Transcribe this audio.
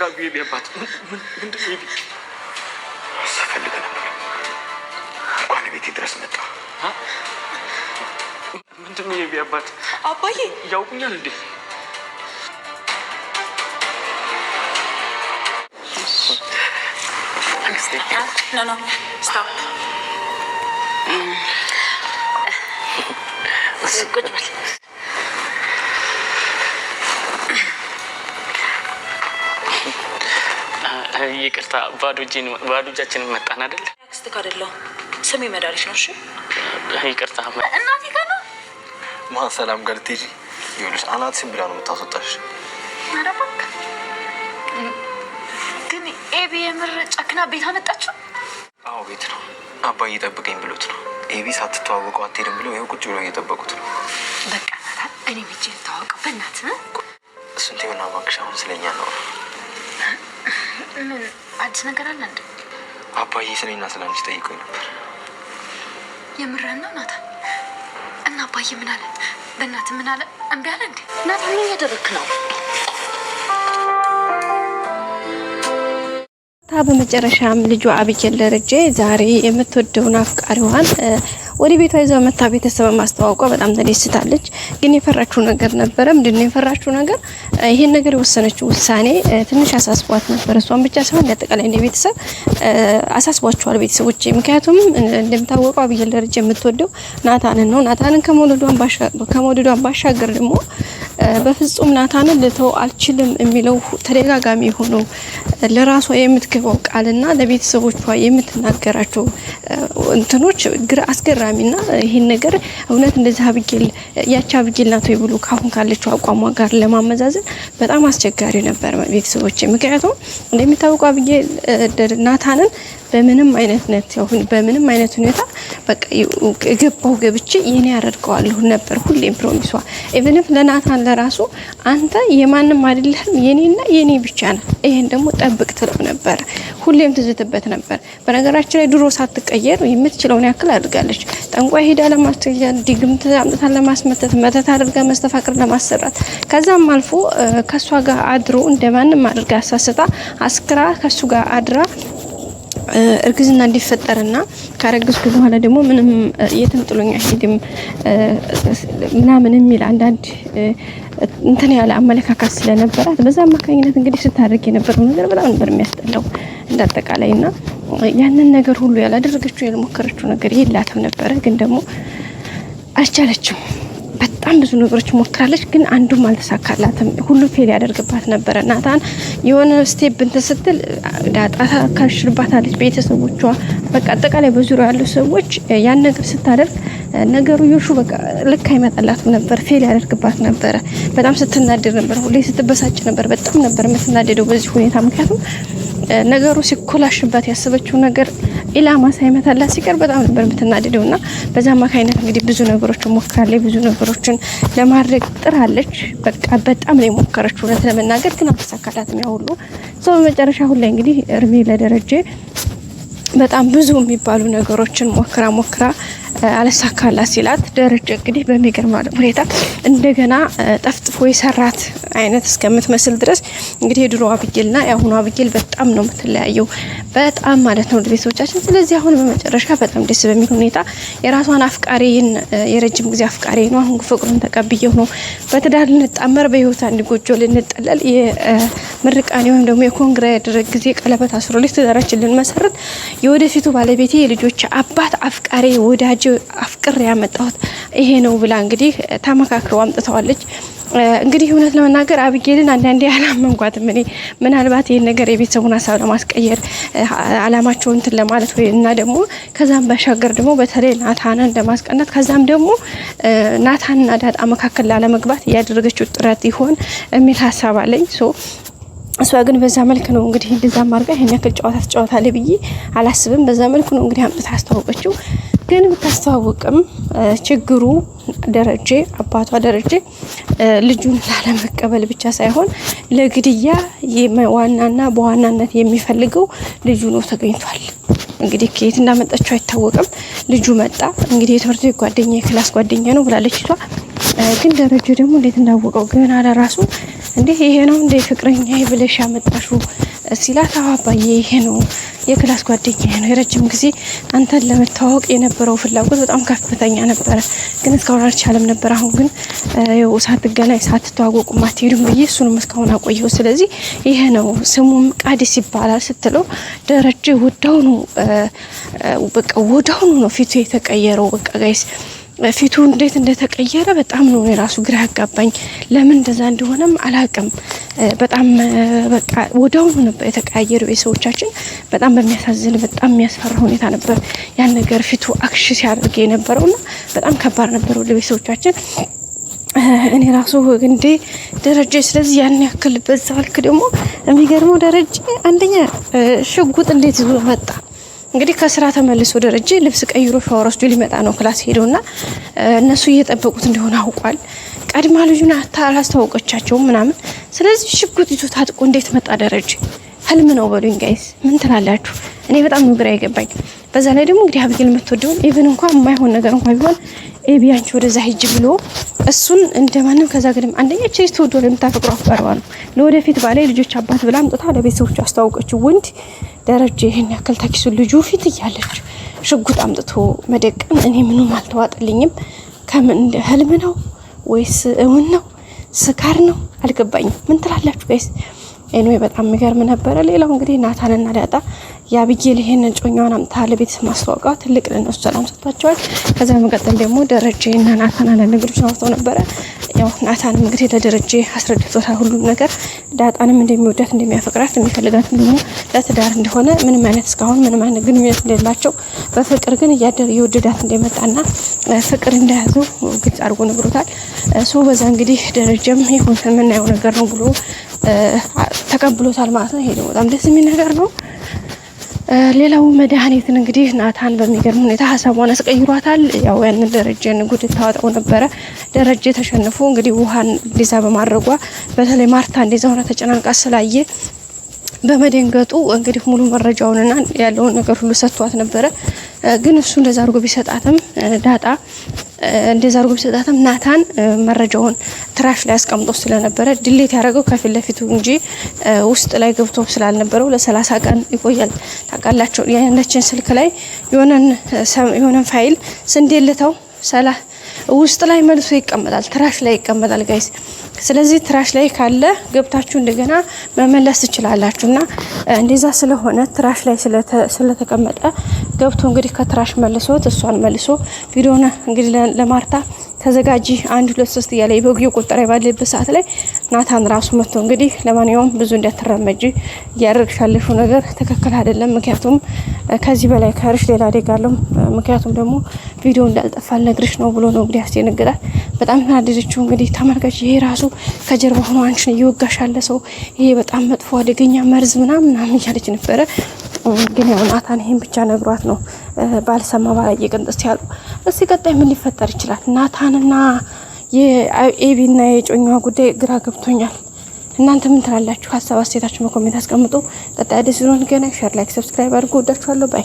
ተረጋጉ የቢያባት ምንድነው ይቢ ሰፈልገና እንኳን ቤቴ ድረስ መጣ ምንድነው የቢያባት አባዬ ያውቁኛል እንዴ No, stop. Good. ይቅርታ ባዶ እጃችንን መጣን አይደል? አክስትህ አይደለሁ ስሜ መዳሪሽ ነው። እሺ ይቅርታ እናቴ ጋር ነው ማን ሰላም ጋር ትይጂ ይኸውልሽ አናትሽን ብላ ነው የምታስወጣሽ። አረባክ ግን ኤቢ የምር ጨክና ቤት አመጣችሁ? አዎ ቤት ነው። አባዬ እየጠበቀኝ ብሎት ነው። ኤቢ ሳትተዋወቀው አትሄድም ብሎ ይኸው ቁጭ ብሎ እየጠበቁት ነው። በቃ ናታ እኔ ብቻ ተዋወቀው በእናትህ እሱን ተይውና እባክሽ አሁን ስለኛ ነው። ምን አዲስ ነገር አለ እንዴ? አባዬ ስለኛ ስለአንቺ ጠይቆኝ ነበር። የምርህን ነው ናታ? እና አባዬ ምን አለ? በእናትህ ምን አለ? እምቢ አለ እንዴ? ናታ ምን እያደረክ ነው? በመጨረሻም ልጇ አብጌል ደረጀ ዛሬ የምትወደውን አፍቃሪዋን ወደ ቤቷ ይዛ መታ ቤተሰብ ማስተዋወቋ በጣም ተደስታለች። ግን የፈራችው ነገር ነበረ። ምንድነው የፈራችው ነገር? ይሄን ነገር የወሰነችው ውሳኔ ትንሽ አሳስቧት ነበር። እሷን ብቻ ሳይሆን ለተቀላይ እንደ ቤተሰብ አሳስቧቸዋል ቤተሰቦቼ። ምክንያቱም እንደምታወቀው አብጌል ደረጀ የምትወደው ናታንን ነው። ናታንን ከመውደዷን ባሻገር ደግሞ በፍጹም ናታንን ልተው አልችልም የሚለው ተደጋጋሚ ሆኖ ለራሷ የምትገባው ቃልና ለቤተሰቦቿ የምትናገራቸው እንትኖች አስገራሚና ይሄን ነገር እውነት እንደዚህ አብጌል ያቻ አብጌል ናት ወይ ብሎ ካሁን ካለችው አቋሟ ጋር ለማመዛዘን በጣም አስቸጋሪ ነበር ቤተሰቦቼ። ምክንያቱም እንደሚታወቀው አብጌል ናታንን በምንም አይነት በምንም አይነት ሁኔታ በቃ ገባው ገብቼ የኔ ያደርገዋለሁ ነበር ሁሌም ፕሮሚሷ። ኢቭን ለናታን ለራሱ አንተ የማንም አይደለም የኔና የኔ ብቻ ነህ፣ ይሄን ደግሞ ጠብቅ ትለው ነበር። ሁሌም ትዝትበት ነበር። በነገራችን ላይ ድሮ ሳትቀየር የምትችለውን ያክል አድርጋለች። ጠንቋይ ሄዳ ለማስተያየት ድግምት አምጥታ ለማስመተት መተት አድርጋ መስተፋቅር ለማሰራት ከዛም አልፎ ከሷ ጋር አድሮ እንደማንም አድርጋ አሳስታ አስክራ ከሱ ጋር አድራ እርግዝና እንዲፈጠርና ካረግዝኩ በኋላ ደግሞ ምንም የትም ጥሎኛ ሄድም ምናምን የሚል አንዳንድ እንትን ያለ አመለካከት ስለነበራት በዛ አማካኝነት እንግዲህ ስታደርግ የነበረው ነገር በጣም ነበር የሚያስጠላው እንዳጠቃላይና ያንን ነገር ሁሉ ያላደረገችው ያልሞከረችው ነገር የላትም ነበር። ግን ደግሞ አልቻለችም። በጣም ብዙ ነገሮች ሞክራለች፣ ግን አንዱም አልተሳካላትም። ሁሉ ፌል ያደርግባት ነበር። ናታን የሆነ ስቴፕ እንትን ስትል ዳጣ ካሽርባታለች። ቤተሰቦቿ በቃ አጠቃላይ በዙሪያው ያሉ ሰዎች ያን ነገር ስታደርግ ነገሩ ይሹ በቃ ልክ አይመጣላትም ነበር። ፌል ያደርግባት ነበር። በጣም ስትናደድ ነበር። ሁሌ ስትበሳጭ ነበር። በጣም ነበር የምትናደደው በዚህ ሁኔታ። ምክንያቱም ነገሩ ሲኮላሽባት ያሰበችው ነገር ኢላማ ሳይመታላት ሲቀር በጣም ነበር የምትናደደውና በዛ አማካይነት እንግዲህ ብዙ ነገሮችን ሞክራለች። ብዙ ነገሮችን ለማድረግ ጥራለች። በቃ በጣም ነው የሞከረችው እውነት ለመናገር ግን አልተሳካላትም። ያው ሁሉ ሰው በመጨረሻ ሁሉ እንግዲህ እርሜ ለደረጀ በጣም ብዙ የሚባሉ ነገሮችን ሞክራ አለሳካላት ሲላት ደረጀ እንግዲህ በሚገርም ሁኔታ እንደገና ጠፍጥፎ የሰራት አይነት እስከምትመስል ድረስ እንግዲህ የድሮ አብጌልና ያሁኑ አብጌል በጣም ነው የምትለያየው በጣም ማለት ነው ቤተሰቦቻችን። ስለዚህ አሁን በመጨረሻ በጣም ደስ በሚል ሁኔታ የራሷን አፍቃሪን የረጅም ጊዜ አፍቃሪ ነው አሁን ፍቅሩን ተቀብየው ነው በትዳር ልንጣመር በህይወት አንድ ጎጆ ልንጠለል የምርቃኔ ወይም ደግሞ የኮንግራ ያደረግ ጊዜ ቀለበት አስሮልኝ ትዳራችን ልንመሰርት የወደፊቱ ባለቤቴ የልጆች አባት አፍቃሪ ወዳጅ አፍቅር ያመጣሁት ይሄ ነው ብላ እንግዲህ ተመካክረው አምጥተዋለች። እንግዲህ እውነት ለመናገር አብጌልን አንዳንዴ አላመንኳትም። እኔ ምናልባት ይሄን ነገር የቤተሰቡን ሀሳብ ለማስቀየር አላማቸውን እንትን ለማለት ወይ እና ደግሞ ከዛም ባሻገር ደግሞ በተለይ ናታንን ለማስቀናት ከዛም ደግሞ ናታንና ዳጣ መካከል ላለመግባት ያደረገችው ጥረት ይሆን የሚል ሀሳብ አለኝ። እሷ ግን በዛ መልክ ነው እንግዲህ እንደዛ ማርጋ ይሄን ያክል ጨዋታ ትጫወታለች ብዬ አላስብም። በዛ መልኩ ነው እንግዲህ አምጥታ አስተዋወቀችው። ግን ብታስተዋወቅም ችግሩ ደረጀ አባቷ ደረጀ ልጁን ላለመቀበል ብቻ ሳይሆን ለግድያ ዋናና በዋናነት የሚፈልገው ልጁ ነው ተገኝቷል። እንግዲህ ከየት እንዳመጣቸው አይታወቅም። ልጁ መጣ እንግዲህ የትምህርት ቤት ጓደኛ የክላስ ጓደኛ ነው ብላለች እሷ። ግን ደረጀ ደግሞ እንዴት እንዳወቀው ግን አለ ራሱ እንዴ ይሄ ነው እንዴ ፍቅረኛ ብለሽ ያመጣሽው ሲላት አባዬ ይሄ ነው የክላስ ጓደኛዬ ነው የረጅም ጊዜ አንተን ለመተዋወቅ የነበረው ፍላጎት በጣም ከፍተኛ ነበረ ግን እስካሁን አልቻለም ነበር አሁን ግን ያው ሳትገናኝ ሳትተዋወቁ ማትሄዱም ብዬ እሱንም እስካሁን አቆየው ስለዚህ ይሄ ነው ስሙም ቃዲስ ይባላል ስትለው ደረጀ ወዳውኑ ነው ፊቱ የተቀየረው በቃ ጋይስ ፊቱ እንዴት እንደተቀየረ በጣም ነው የራሱ ግራ ያጋባኝ ለምን እንደዛ እንደሆነም አላቅም በጣም በቃ ወዳውኑ ነበር የተቀያየረው የሰዎቻችን በጣም በሚያሳዝን በጣም የሚያስፈራ ሁኔታ ነበር ያን ነገር ፊቱ አክሽ ሲያደርግ የነበረውና በጣም ከባድ ነበር ለቤተሰቦቻችን እኔ ራሱ እንዴ ደረጀ ስለዚህ ያን ያክል በዛ ልክ ደግሞ የሚገርመው ደረጀ አንደኛ ሽጉጥ እንዴት ይዞ መጣ እንግዲህ ከስራ ተመልሶ ደረጀ ልብስ ቀይሮ ሻወር ወስዶ ሊመጣ ነው ክላስ ሄዶና እነሱ እየጠበቁት እንደሆነ አውቋል ቀድማ ልጁን አላስተዋወቀቻቸውም ምናምን ስለዚህ ሽጉጥ ይዞ ታጥቆ እንዴት መጣ ደረጀ ህልም ነው በሉኝ ጋይስ ምን ትላላችሁ እኔ በጣም ነው ግራ የገባኝ በዛ ላይ ደግሞ እንግዲህ አብጌል የምትወደው ኢቭን እንኳን የማይሆን ነገር እንኳን ቢሆን ኤቢ አንቺ ወደዛ ሂጅ ብሎ እሱን እንደማንም ከዛ ግድም አንደኛ ቼስ ተወዶ ለምታፈቅሩ አፍቀረዋ ነው ለወደፊት ባለ ልጆች አባት ብላ አምጥታ ለቤተሰቦቹ አስተዋወቀችው ወንድ ደረጀ ይሄን ያክል ተኪሱ ልጁ ፊት እያለች ሽጉጥ አምጥቶ መደቀን እኔ ምንም አልተዋጥልኝም ከምን ህልም ነው ወይስ እውን ነው ስካር ነው አልገባኝም ምን ትላላችሁ ጋይስ እኔ በጣም የሚገርም ነበር ሌላው እንግዲህ ናታንና ዳጣ ያብጌል ይሄንን ጮኛውን አምጣ ለቤተሰብ ማስተዋወቃ ትልቅ ለነሱ ሰላም ሰጥቷቸዋል ከዛ መቀጠል ደግሞ ደረጀና ናታን አለ ነገሮች አውጥተው ነበር ያው ናታንም እንግዲህ ለደረጀ አስረድቶታል ሁሉም ነገር ዳጣንም እንደሚወዳት እንደሚያፈቅራት እንደሚፈልጋት ደግሞ ለትዳር እንደሆነ ምንም አይነት እስካሁን ምንም አይነት ግንኙነት እንደሌላቸው በፍቅር ግን እያደረ የወደዳት እንደመጣና ፍቅር እንደያዙ ግልጽ አድርጎ ነግሮታል ሶ በዛ እንግዲህ ደረጀም ይሁን ምናየው ነገር ነው ብሎ ተቀብሎታል ማለት ነው ይሄ በጣም ደስ የሚል ነገር ነው ሌላው መድኃኒትን እንግዲህ ናታን በሚገርም ሁኔታ ሀሳቧን አስቀይሯታል ያው ያን ደረጀን ጉድ ታወጣው ነበረ ደረጀ ተሸንፎ እንግዲህ ውሃን ሊዛ በማድረጓ በተለይ ማርታ እንደዛ ሆነ ተጨናንቃ ስላየ በመደንገጡ እንግዲህ ሙሉ መረጃውንና ያለውን ነገር ሁሉ ሰጥቷት ነበረ ግን እሱ እንደዛ አድርጎ ቢሰጣትም ዳጣ እንደዛ አድርጎ ቢሰጣትም ናታን መረጃውን ትራሽ ላይ አስቀምጦ ስለነበረ ዲሌት ያደረገው ከፊት ለፊቱ እንጂ ውስጥ ላይ ገብቶ ስላልነበረው ለ30 ቀን ይቆያል ታውቃላችሁ ያንዳችን ስልክ ላይ የሆነን ፋይል ስንዴልተው ውስጥ ላይ መልሶ ይቀመጣል ትራሽ ላይ ይቀመጣል ጋይስ ስለዚህ ትራሽ ላይ ካለ ገብታችሁ እንደገና መመለስ ትችላላችሁና እንደዛ ስለሆነ ትራሽ ላይ ስለተቀመጠ ገብቶ እንግዲህ ከትራሽ መልሶት እሷን መልሶ ቪዲዮና እንግዲህ ለማርታ ተዘጋጂ 1 2 3 እያለ ይበግዩ ቁጥር ባለበት ሰዓት ላይ ናታን ራሱ መጥቶ እንግዲህ ለማንኛውም ብዙ እንደተረመጂ ያረግሻለሽው ነገር ተከክል አይደለም ምክንያቱም ከዚህ በላይ ከርሽ ሌላ አደጋለው ምክንያቱም ደግሞ ቪዲዮ እንዳልጠፋ ነግርሽ ነው ብሎ ነው እንግዲህ አስደነገጣት በጣም ታድርችው እንግዲህ ተመልካች ይሄ ራሱ ከጀርባ ሆኖ አንቺን ይወጋሻል ሰው ይሄ በጣም መጥፎ አደገኛ መርዝ ምናምን እያለች ነበረ ግን ያው ናታን ይሄን ብቻ ነግሯት ነው ባልሰማ ባላየ ቅንጥስ ያለው እስኪ ቀጣይ ምን ሊፈጠር ይችላል ናታንና የኤቢና የጮኛዋ ጉዳይ ግራ ገብቶኛል እናንተ ምን ትላላችሁ ሀሳብ አስተያየታችሁን በኮሜንት አስቀምጡ ቀጣይ አዲስ ቪዲዮ ገና ሼር ላይክ ሰብስክራይብ አድርጉ ወዳችኋለሁ ባይ